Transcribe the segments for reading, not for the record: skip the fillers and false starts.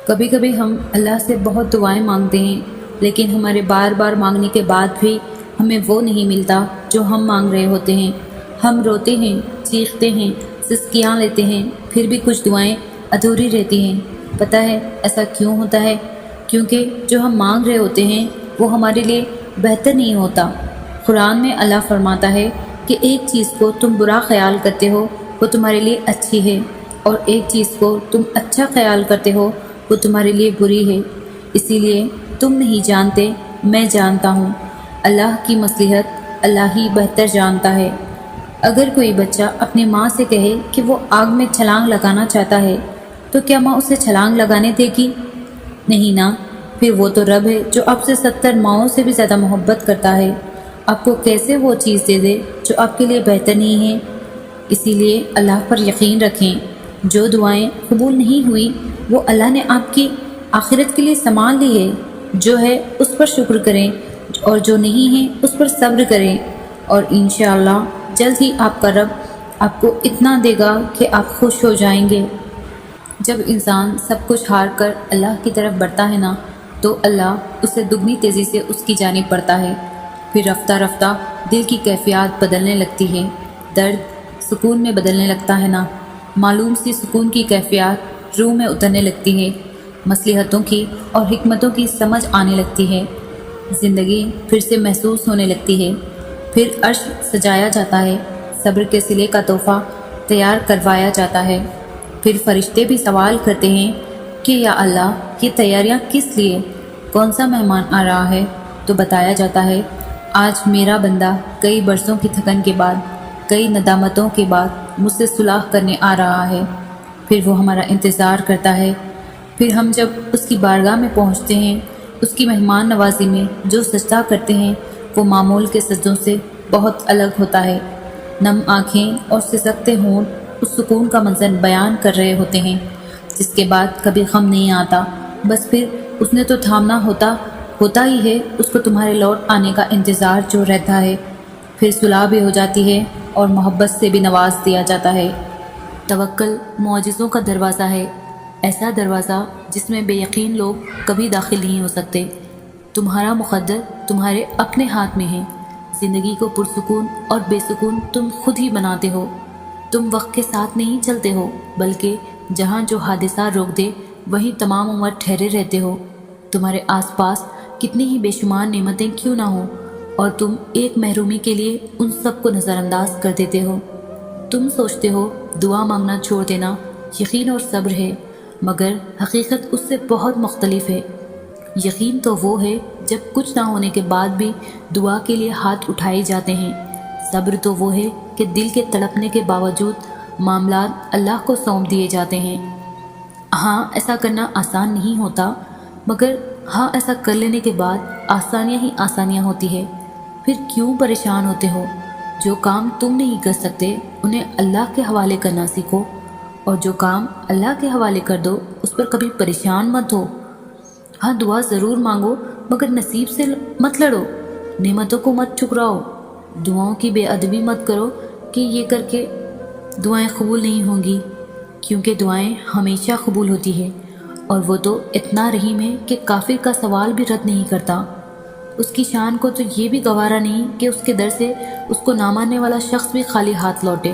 کبھی کبھی ہم اللہ سے بہت دعائیں مانگتے ہیں، لیکن ہمارے بار بار مانگنے کے بعد بھی ہمیں وہ نہیں ملتا جو ہم مانگ رہے ہوتے ہیں۔ ہم روتے ہیں، چیختے ہیں، سسکیاں لیتے ہیں، پھر بھی کچھ دعائیں ادھوری رہتی ہیں۔ پتہ ہے ایسا کیوں ہوتا ہے؟ کیونکہ جو ہم مانگ رہے ہوتے ہیں وہ ہمارے لیے بہتر نہیں ہوتا۔ قرآن میں اللہ فرماتا ہے کہ ایک چیز کو تم برا خیال کرتے ہو وہ تمہارے لیے اچھی ہے، اور ایک چیز کو تم اچھا خیال کرتے ہو وہ تمہارے لیے بری ہے۔ اسی لیے تم نہیں جانتے، میں جانتا ہوں۔ اللہ کی مصلحت اللہ ہی بہتر جانتا ہے۔ اگر کوئی بچہ اپنی ماں سے کہے کہ وہ آگ میں چھلانگ لگانا چاہتا ہے تو کیا ماں اسے چھلانگ لگانے دے گی؟ نہیں نا۔ پھر وہ تو رب ہے جو آپ سے 70 ماؤں سے بھی زیادہ محبت کرتا ہے، آپ کو کیسے وہ چیز دے دے جو آپ کے لیے بہتر نہیں ہے؟ اسی لیے اللہ پر یقین رکھیں۔ جو دعائیں قبول نہیں ہوئی وہ اللہ نے آپ کی آخرت کے لیے سنبھال لی ہے۔ جو ہے اس پر شکر کریں، اور جو نہیں ہے اس پر صبر کریں، اور انشاءاللہ جلد ہی آپ کا رب آپ کو اتنا دے گا کہ آپ خوش ہو جائیں گے۔ جب انسان سب کچھ ہار کر اللہ کی طرف بڑھتا ہے نا، تو اللہ اسے دگنی تیزی سے اس کی جانب بڑھتا ہے۔ پھر رفتہ رفتہ دل کی کیفیات بدلنے لگتی ہے، درد سکون میں بدلنے لگتا ہے نا، معلوم سی سکون کی کیفیات روح میں اترنے لگتی ہے، مصلحتوں کی اور حکمتوں کی سمجھ آنے لگتی ہے، زندگی پھر سے محسوس ہونے لگتی ہے۔ پھر عرش سجایا جاتا ہے، صبر کے صلے کا تحفہ تیار کروایا جاتا ہے۔ پھر فرشتے بھی سوال کرتے ہیں کہ یا اللہ یہ تیاریاں کس لیے؟ کون سا مہمان آ رہا ہے؟ تو بتایا جاتا ہے آج میرا بندہ کئی برسوں کی تھکن کے بعد، کئی ندامتوں کے بعد مجھ سے صلح کرنے آ رہا ہے۔ پھر وہ ہمارا انتظار کرتا ہے۔ پھر ہم جب اس کی بارگاہ میں پہنچتے ہیں، اس کی مہمان نوازی میں جو سجدہ کرتے ہیں وہ معمول کے سجدوں سے بہت الگ ہوتا ہے۔ نم آنکھیں اور سسکتے ہونٹ اس سکون کا منظر بیان کر رہے ہوتے ہیں جس کے بعد کبھی غم نہیں آتا، بس پھر اس نے تو تھامنا ہوتا ہی ہے، اس کو تمہارے لوٹ آنے کا انتظار جو رہتا ہے۔ پھر صلح بھی ہو جاتی ہے اور محبت سے بھی نواز دیا جاتا ہے۔ توکل معجزوں کا دروازہ ہے، ایسا دروازہ جس میں بے یقین لوگ کبھی داخل نہیں ہو سکتے۔ تمہارا مقدر تمہارے اپنے ہاتھ میں ہے، زندگی کو پرسکون اور بے سکون تم خود ہی بناتے ہو۔ تم وقت کے ساتھ نہیں چلتے ہو، بلکہ جہاں جو حادثہ روک دے وہیں تمام عمر ٹھہرے رہتے ہو۔ تمہارے آس پاس کتنی ہی بے شمار نعمتیں کیوں نہ ہوں، اور تم ایک محرومی کے لیے ان سب کو نظر انداز کر دیتے ہو۔ تم سوچتے ہو دعا مانگنا چھوڑ دینا یقین اور صبر ہے، مگر حقیقت اس سے بہت مختلف ہے۔ یقین تو وہ ہے جب کچھ نہ ہونے کے بعد بھی دعا کے لیے ہاتھ اٹھائے جاتے ہیں۔ صبر تو وہ ہے کہ دل کے تڑپنے کے باوجود معاملات اللہ کو سونپ دیے جاتے ہیں۔ ہاں ایسا کرنا آسان نہیں ہوتا، مگر ہاں ایسا کر لینے کے بعد آسانیاں ہی آسانیاں ہوتی ہے۔ پھر کیوں پریشان ہوتے ہو؟ جو کام تم نہیں کر سکتے انہیں اللہ کے حوالے کرنا سیکھو، اور جو کام اللہ کے حوالے کر دو اس پر کبھی پریشان مت ہو۔ ہاں دعا ضرور مانگو، مگر نصیب سے مت لڑو، نعمتوں کو مت ٹھکراؤ، دعاؤں کی بے ادبی مت کرو کہ یہ کر کے دعائیں قبول نہیں ہوں گی، کیونکہ دعائیں ہمیشہ قبول ہوتی ہے، اور وہ تو اتنا رحیم ہے کہ کافر کا سوال بھی رد نہیں کرتا۔ اس کی شان کو تو یہ بھی گوارا نہیں کہ اس کے در سے اس کو نہ ماننے والا شخص بھی خالی ہاتھ لوٹے۔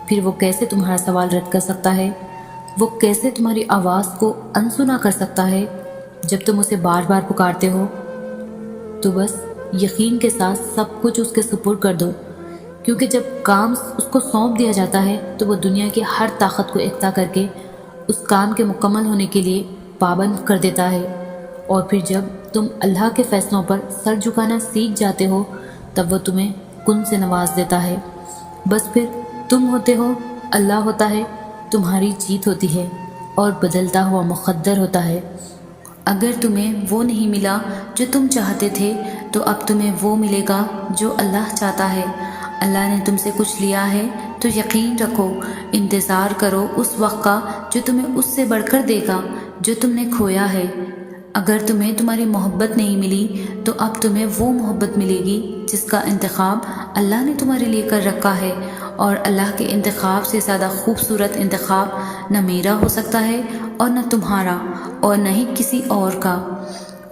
پھر وہ کیسے تمہارا سوال رد کر سکتا ہے؟ وہ کیسے تمہاری آواز کو انسنا کر سکتا ہے جب تم اسے بار بار پکارتے ہو؟ تو بس یقین کے ساتھ سب کچھ اس کے سپرد کر دو، کیونکہ جب کام اس کو سونپ دیا جاتا ہے تو وہ دنیا کی ہر طاقت کو اکٹھا کر کے اس کام کے مکمل ہونے کے لیے پابند کر دیتا ہے۔ اور پھر جب تم اللہ کے فیصلوں پر سر جھکانا سیکھ جاتے ہو تب وہ تمہیں کن سے نواز دیتا ہے۔ بس پھر تم ہوتے ہو، اللہ ہوتا ہے، تمہاری جیت ہوتی ہے، اور بدلتا ہوا مقدر ہوتا ہے۔ اگر تمہیں وہ نہیں ملا جو تم چاہتے تھے تو اب تمہیں وہ ملے گا جو اللہ چاہتا ہے۔ اللہ نے تم سے کچھ لیا ہے تو یقین رکھو، انتظار کرو اس وقت کا جو تمہیں اس سے بڑھ کر دے گا جو تم نے کھویا ہے۔ اگر تمہیں تمہاری محبت نہیں ملی تو اب تمہیں وہ محبت ملے گی جس کا انتخاب اللہ نے تمہارے لیے کر رکھا ہے، اور اللہ کے انتخاب سے زیادہ خوبصورت انتخاب نہ میرا ہو سکتا ہے اور نہ تمہارا اور نہ ہی کسی اور کا۔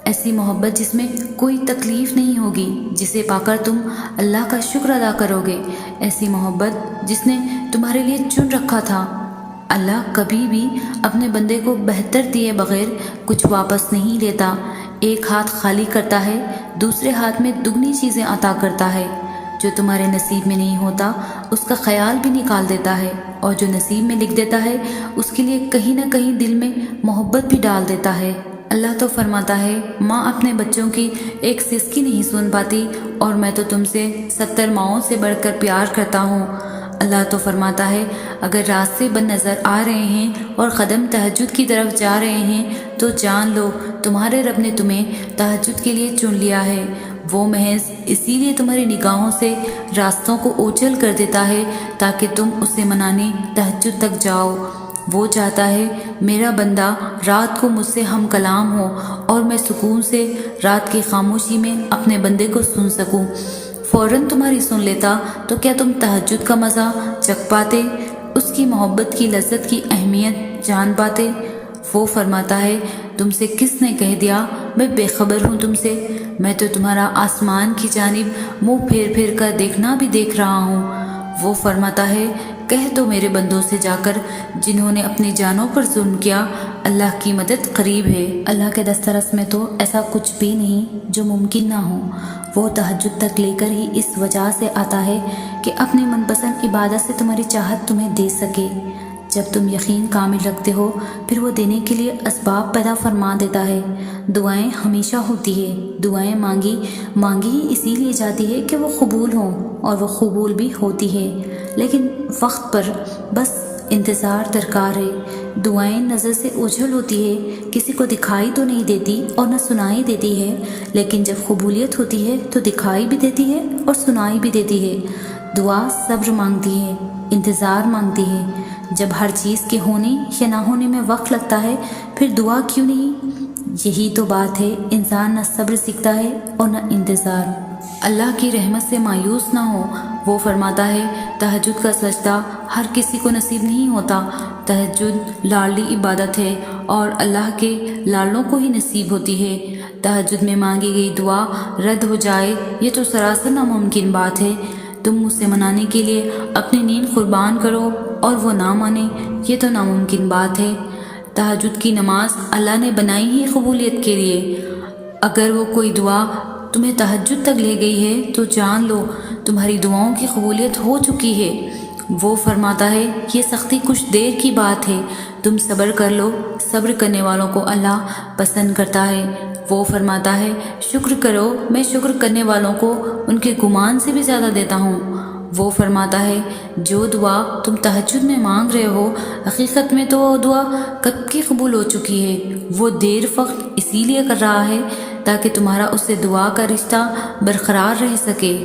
ایسی محبت جس میں کوئی تکلیف نہیں ہوگی، جسے پا کر تم اللہ کا شکر ادا کرو گے، ایسی محبت جس نے تمہارے لیے چن رکھا تھا۔ اللہ کبھی بھی اپنے بندے کو بہتر دیے بغیر کچھ واپس نہیں لیتا۔ ایک ہاتھ خالی کرتا ہے، دوسرے ہاتھ میں دگنی چیزیں عطا کرتا ہے۔ جو تمہارے نصیب میں نہیں ہوتا اس کا خیال بھی نکال دیتا ہے، اور جو نصیب میں لکھ دیتا ہے اس کے لیے کہیں نہ کہیں دل میں محبت بھی ڈال دیتا ہے۔ اللہ تو فرماتا ہے، ماں اپنے بچوں کی ایک سسکی نہیں سن پاتی اور میں تو تم سے 70 ماؤں سے بڑھ کر پیار کرتا ہوں۔ اللہ تو فرماتا ہے، اگر راستے بد نظر آ رہے ہیں اور قدم تہجد کی طرف جا رہے ہیں تو جان لو تمہارے رب نے تمہیں تہجد کے لیے چن لیا ہے۔ وہ محض اسی لیے تمہاری نگاہوں سے راستوں کو اوچل کر دیتا ہے تاکہ تم اسے منانے تہجد تک جاؤ۔ وہ چاہتا ہے میرا بندہ رات کو مجھ سے ہم کلام ہو اور میں سکون سے رات کی خاموشی میں اپنے بندے کو سن سکوں۔ فوراً تمہاری سن لیتا تو کیا تم تہجد کا مزہ چکھ پاتے، اس کی محبت کی لذت کی اہمیت جان پاتے؟ وہ فرماتا ہے، تم سے کس نے کہہ دیا میں بے خبر ہوں تم سے؟ میں تو تمہارا آسمان کی جانب منہ پھیر پھیر کر دیکھنا بھی دیکھ رہا ہوں۔ وہ فرماتا ہے، کہہ دو میرے بندوں سے جا کر جنہوں نے اپنی جانوں پر ظلم کیا، اللہ کی مدد قریب ہے۔ اللہ کے دسترس میں تو ایسا کچھ بھی نہیں جو ممکن نہ ہو۔ وہ تہجد تک لے کر ہی اس وجہ سے آتا ہے کہ اپنی من پسند عبادت سے تمہاری چاہت تمہیں دے سکے۔ جب تم یقین کامل رکھتے ہو پھر وہ دینے کے لیے اسباب پیدا فرما دیتا ہے۔ دعائیں ہمیشہ ہوتی ہے، دعائیں مانگی ہی اسی لیے جاتی ہے کہ وہ قبول ہوں، اور وہ قبول بھی ہوتی ہے، لیکن وقت پر بس انتظار درکار ہے۔ دعائیں نظر سے اوجھل ہوتی ہے، کسی کو دکھائی تو نہیں دیتی اور نہ سنائی دیتی ہے، لیکن جب قبولیت ہوتی ہے تو دکھائی بھی دیتی ہے اور سنائی بھی دیتی ہے۔ دعا صبر مانگتی ہے، انتظار مانگتی ہے۔ جب ہر چیز کے ہونے یا نہ ہونے میں وقت لگتا ہے پھر دعا کیوں نہیں؟ یہی تو بات ہے، انسان نہ صبر سیکھتا ہے اور نہ انتظار۔ اللہ کی رحمت سے مایوس نہ ہو۔ وہ فرماتا ہے، تہجد کا سجدہ ہر کسی کو نصیب نہیں ہوتا۔ تہجد لاڈلی عبادت ہے اور اللہ کے لاڈلوں کو ہی نصیب ہوتی ہے۔ تہجد میں مانگی گئی دعا رد ہو جائے یہ تو سراسر ناممکن بات ہے۔ تم اسے منانے کے لیے اپنی نیند قربان کرو اور وہ نہ مانے، یہ تو ناممکن بات ہے۔ تہجد کی نماز اللہ نے بنائی ہی قبولیت کے لیے۔ اگر وہ کوئی دعا تمہیں تہجد تک لے گئی ہے تو جان لو تمہاری دعاؤں کی قبولیت ہو چکی ہے۔ وہ فرماتا ہے، یہ سختی کچھ دیر کی بات ہے، تم صبر کر لو، صبر کرنے والوں کو اللہ پسند کرتا ہے۔ وہ فرماتا ہے، شکر کرو، میں شکر کرنے والوں کو ان کے گمان سے بھی زیادہ دیتا ہوں۔ وہ فرماتا ہے، جو دعا تم تہجد میں مانگ رہے ہو حقیقت میں تو وہ دعا کب کی قبول ہو چکی ہے۔ وہ دیر وقت اسی لیے کر رہا ہے تاکہ تمہارا اس سے دعا کا رشتہ برقرار رہ سکے۔